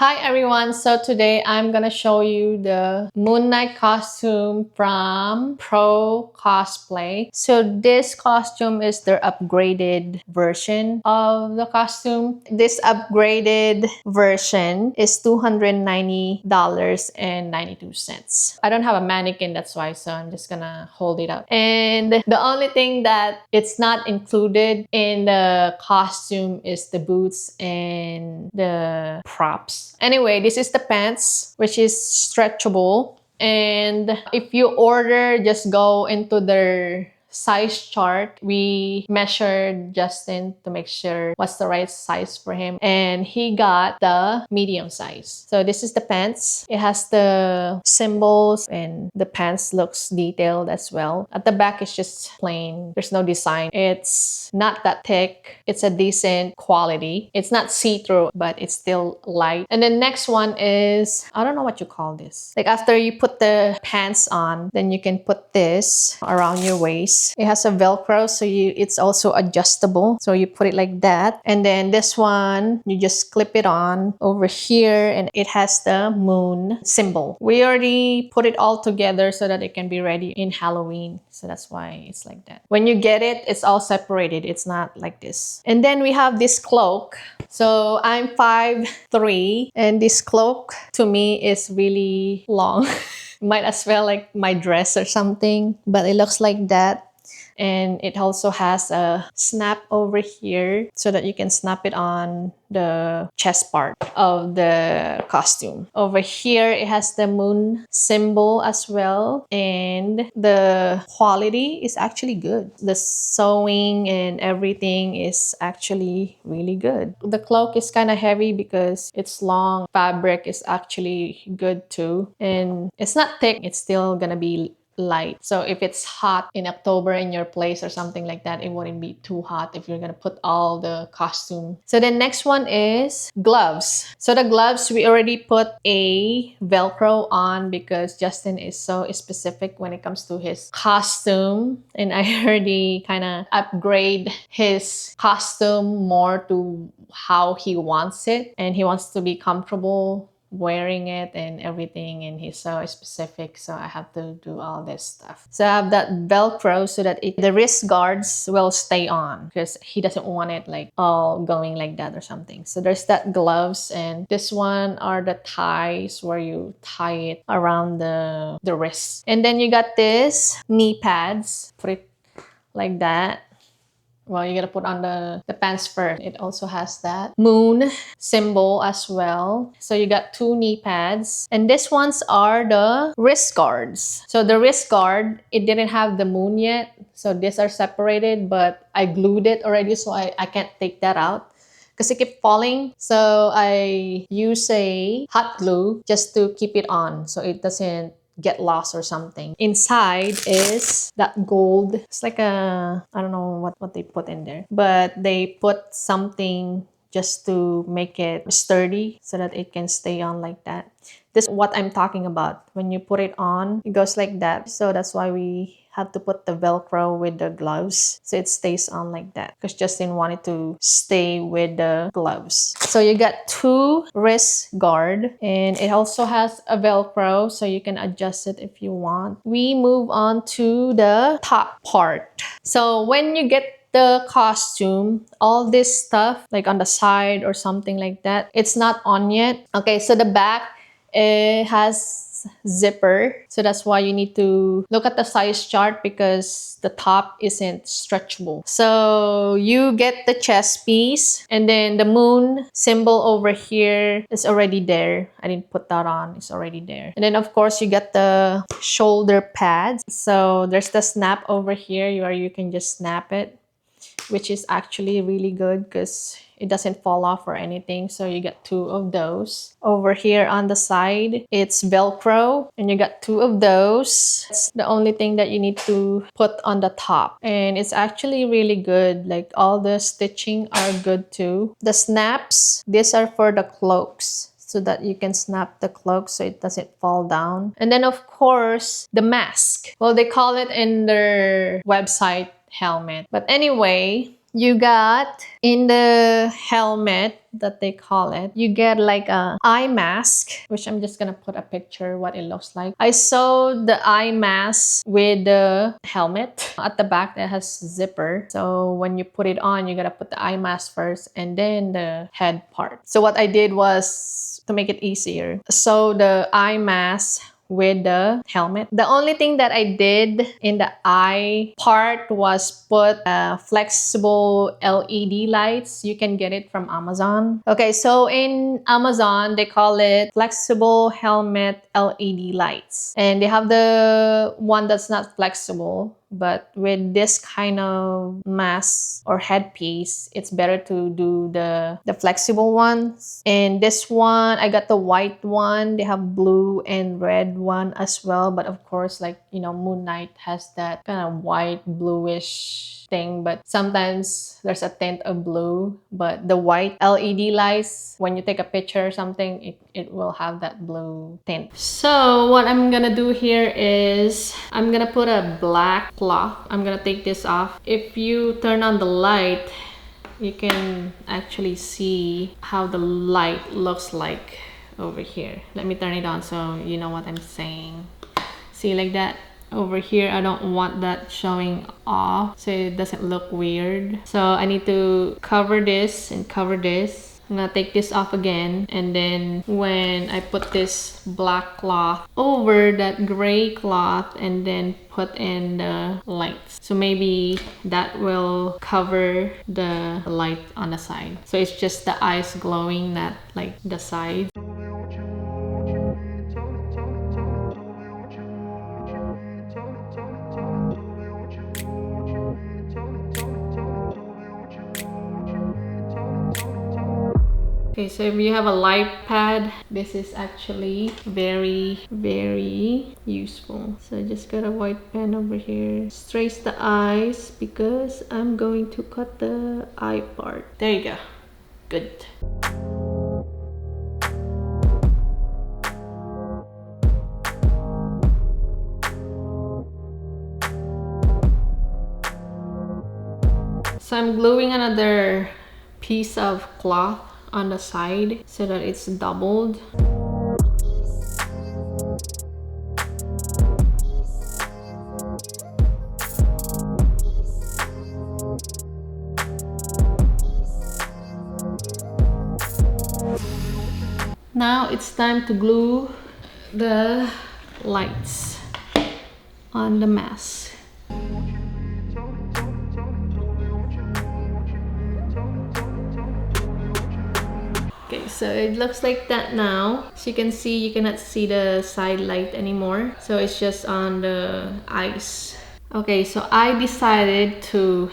Hi everyone, so today I'm gonna show you the Moon Knight costume from ProCosplay. So this costume is their upgraded version of the costume. This upgraded version is $290.92. I don't have a mannequin, that's why, so I'm just gonna hold it up. And the only thing that it's not included in the costume is the boots and the props. Anyway, this is the pants, which is stretchable. And if you order, just go into their size chart. We measured Justin to make sure what's the right size for him, and he got the medium size. So this is the pants. It has the symbols and the pants looks detailed as well. At the back it's just plain, there's no design. It's not that thick, it's a decent quality. It's not see-through, but it's still light. And the next one is, I don't know what you call this, like after you put the pants on, then you can put this around your waist. It has a velcro, so it's also adjustable, so you put it like that. And then this one, you just clip it on over here, and it has the moon symbol. We already put it all together so that it can be ready in Halloween, so that's why it's like that. When you get it, it's all separated, it's not like this. And then we have this cloak. So I'm 5'3", and this cloak to me is really long. Might as well like my dress or something, but it looks like that. And it also has a snap over here so that you can snap it on the chest part of the costume. Over here, it has the moon symbol as well. And the quality is actually good. The sewing and everything is actually really good. The cloak is kind of heavy because it's long. Fabric is actually good too. And it's not thick. It's still gonna be light. So if it's hot in October in your place or something like that, it wouldn't be too hot if you're gonna put all the costume. So the next one is gloves. So the gloves, we already put a Velcro on because Justin is so specific when it comes to his costume, and I already kind of upgrade his costume more to how he wants it, and he wants to be comfortable wearing it and everything, and he's so specific, so I have to do all this stuff. So I have that Velcro so that the wrist guards will stay on because he doesn't want it like all going like that or something. So there's that gloves, and this one are the ties where you tie it around the wrist. And then you got this knee pads, put it like that. Well, you gotta put on the pants first. It also has that moon symbol as well. So you got two knee pads. And these ones are the wrist guards. So the wrist guard, it didn't have the moon yet. So these are separated, but I glued it already, so I can't take that out because it kept falling. So I use a hot glue just to keep it on so it doesn't get lost or something. Inside is that gold. It's like a, I don't know what they put in there, but they put something just to make it sturdy so that it can stay on like that. This is what I'm talking about. When you put it on, it goes like that. So that's why we have to put the Velcro with the gloves so it stays on like that, because Justin wanted to stay with the gloves. So you got two wrist guard, and it also has a Velcro so you can adjust it if you want. We move on to the top part. So when you get the costume, all this stuff like on the side or something like that, it's not on yet. Okay, so the back, it has zipper, so that's why you need to look at the size chart because the top isn't stretchable. So you get the chest piece, and then the moon symbol over here is already there. I didn't put that on, it's already there. And then of course you get the shoulder pads. So there's the snap over here where you can just snap it, which is actually really good because it doesn't fall off or anything. So you get two of those. Over here on the side, it's Velcro, and you got two of those. It's the only thing that you need to put on the top. And it's actually really good. Like all the stitching are good too. The snaps, these are for the cloaks, so that you can snap the cloak so it doesn't fall down. And then of course, the mask. Well, they call it in their website helmet. But anyway, you got in the helmet that they call it, you get like a eye mask, which I'm just gonna put a picture what it looks like. I sewed the eye mask with the helmet at the back that has zipper. So when you put it on, you gotta put the eye mask first and then the head part. So what I did was to make it easier. So the eye mask with the helmet. The only thing that I did in the eye part was put flexible LED lights. You can get it from Amazon. Okay, so in Amazon, they call it flexible helmet LED lights. And they have the one that's not flexible. But with this kind of mask or headpiece, it's better to do the flexible ones. And this one, I got the white one. They have blue and red one as well. But of course, like, you know, Moon Knight has that kind of white, bluish thing, but sometimes there's a tint of blue. But the white LED lights, when you take a picture or something, it will have that blue tint. So what I'm gonna do here is I'm gonna put a black cloth. I'm gonna take this off. If you turn on the light, you can actually see how the light looks like over here. Let me turn it on so you know what I'm saying. See, like that? Over here, I don't want that showing off so it doesn't look weird. So I need to cover this and cover this. I'm gonna take this off again, and then when I put this black cloth over that gray cloth and then put in the lights, so maybe that will cover the light on the side, so it's just the eyes glowing, not like the side. Okay, so if you have a light pad, this is actually very, very useful. So I just got a white pen over here. Trace the eyes because I'm going to cut the eye part. There you go. Good. So I'm gluing another piece of cloth on the side so that it's doubled. Now it's time to glue the lights on the mask. Okay, so it looks like that now. As you can see, you cannot see the side light anymore. So it's just on the eyes. Okay, so I decided to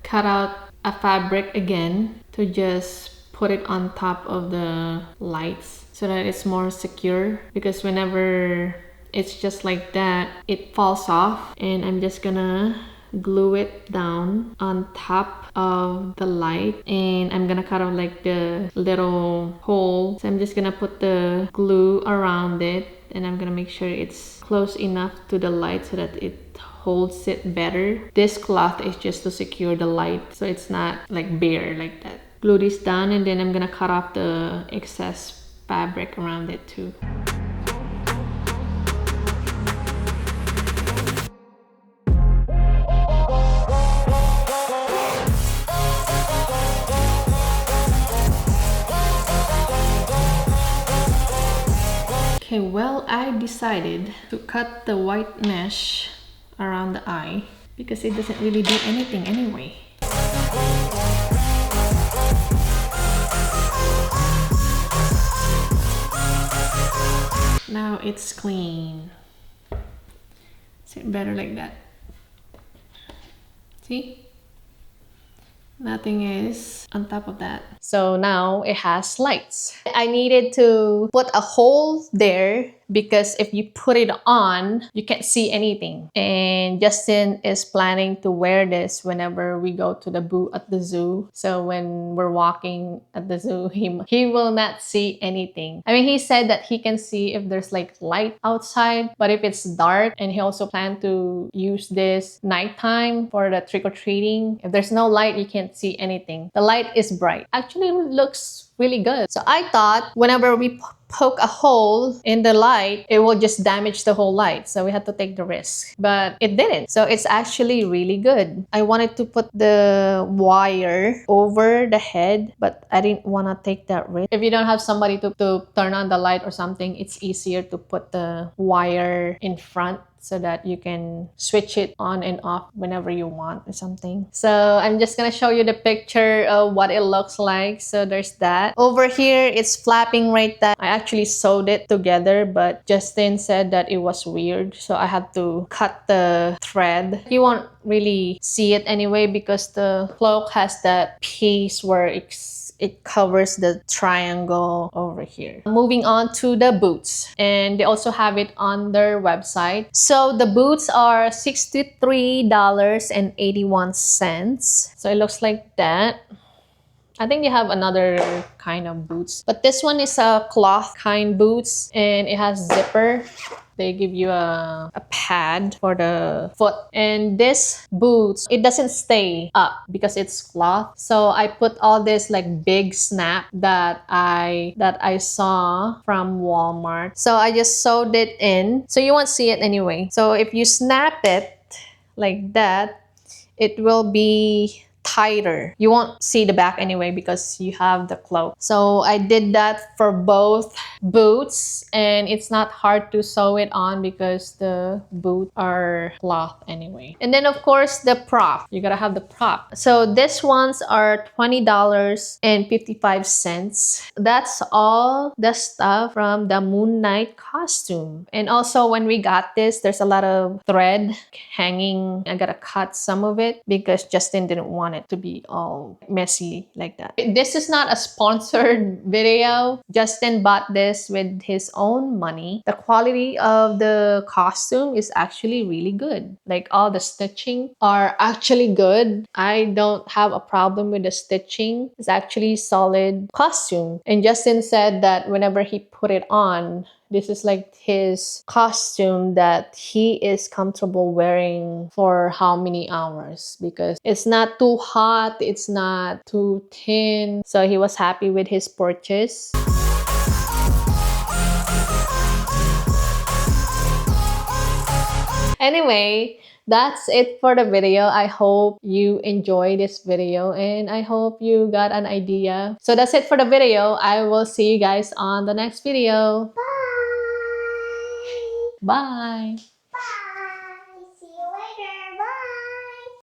cut out a fabric again to just put it on top of the lights so that it's more secure, because whenever it's just like that, it falls off, and I'm just gonna glue it down on top of the light, and I'm gonna cut out like the little hole. So I'm just gonna put the glue around it, and I'm gonna make sure it's close enough to the light so that it holds it better. This cloth is just to secure the light so it's not like bare like that. Glue this down, and then I'm gonna cut off the excess fabric around it too. Okay, well, I decided to cut the white mesh around the eye because it doesn't really do anything anyway. Now it's clean. Is it better like that? See? Nothing is on top of that. So now it has lights. I needed to put a hole there because if you put it on, you can't see anything. And Justin is planning to wear this whenever we go to the booth at the zoo. So when we're walking at the zoo, he will not see anything. I mean, he said that he can see if there's like light outside, but if it's dark, and he also planned to use this nighttime for the trick-or-treating. If there's no light, you can't see anything. The light is bright. Actually, it looks really good. So I thought whenever we poke a hole in the light, it will just damage the whole light. So we had to take the risk. But it didn't. So it's actually really good. I wanted to put the wire over the head, but I didn't want to take that risk. If you don't have somebody to turn on the light or something, it's easier to put the wire in front so that you can switch it on and off whenever you want or something. So I'm just gonna show you the picture of what it looks like. So there's that. Over here, it's flapping right there. I actually sewed it together, but Justin said that it was weird. So I had to cut the thread. You won't really see it anyway because the cloak has that piece where it covers the triangle over here. Moving on to the boots, and they also have it on their website. So the boots are $63.81. So it looks like that. I think they have another kind of boots, but this one is a cloth kind boots, and it has zipper. They give you a pad for the foot. And this boots, it doesn't stay up because it's cloth. So I put all this like big snap that I saw from Walmart. So I just sewed it in. So you won't see it anyway. So if you snap it like that, it will be tighter. You won't see the back anyway because you have the cloak. So I did that for both boots, and it's not hard to sew it on because the boots are cloth anyway. And then of course the prop. You gotta have the prop. So these ones are $20.55. That's all the stuff from the Moon Knight costume. And also when we got this, there's a lot of thread hanging. I gotta cut some of it because Justin didn't want it to be all messy like that. This is not a sponsored video. Justin bought this with his own money. The quality of the costume is actually really good. Like all the stitching are actually good. I don't have a problem with the stitching. It's actually solid costume. And Justin said that whenever he put it on, this is like his costume that he is comfortable wearing for how many hours, because it's not too hot, it's not too thin. So he was happy with his purchase. Anyway, that's it for the video. I hope you enjoyed this video and I hope you got an idea. So that's it for the video. I will see you guys on the next video. Bye!